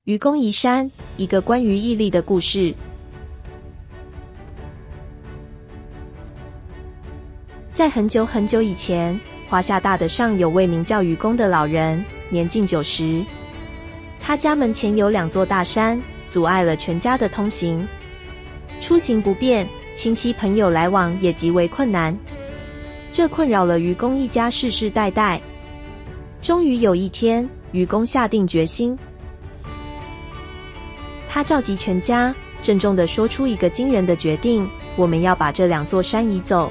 愚公移山，一个关于毅力的故事。在很久很久以前，华夏大的上有位名叫愚公的老人，年近90。他家门前有2座大山，阻碍了全家的通行，出行不便，亲戚朋友来往也极为困难。这困扰了愚公一家世世代代。终于有一天，愚公下定决心，他召集全家，郑重地说出一个惊人的决定：我们要把这2座山移走。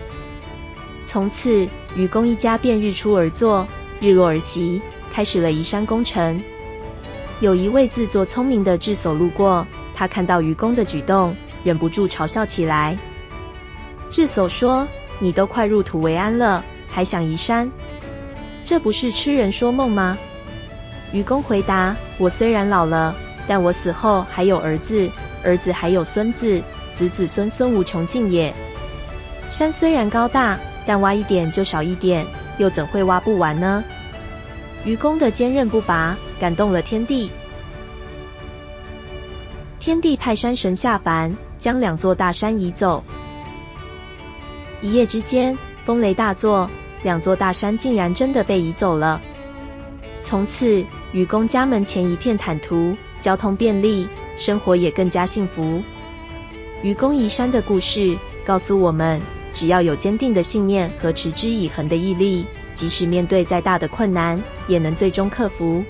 从此，愚公一家便日出而作，日落而息，开始了移山工程。有一位自作聪明的智叟路过，他看到愚公的举动，忍不住嘲笑起来。智叟说：“你都快入土为安了，还想移山？这不是痴人说梦吗？”愚公回答：“我虽然老了，但我死后还有儿子，儿子还有孙子，子子孙孙无穷尽也。山虽然高大，但挖一点就少一点，又怎会挖不完呢？”愚公的坚韧不拔感动了天帝。天帝派山神下凡，将2座大山移走。一夜之间，风雷大作，2座大山竟然真的被移走了。从此，愚公家门前一片坦途，交通便利，生活也更加幸福。愚公移山的故事告诉我们，只要有坚定的信念和持之以恒的毅力，即使面对再大的困难，也能最终克服。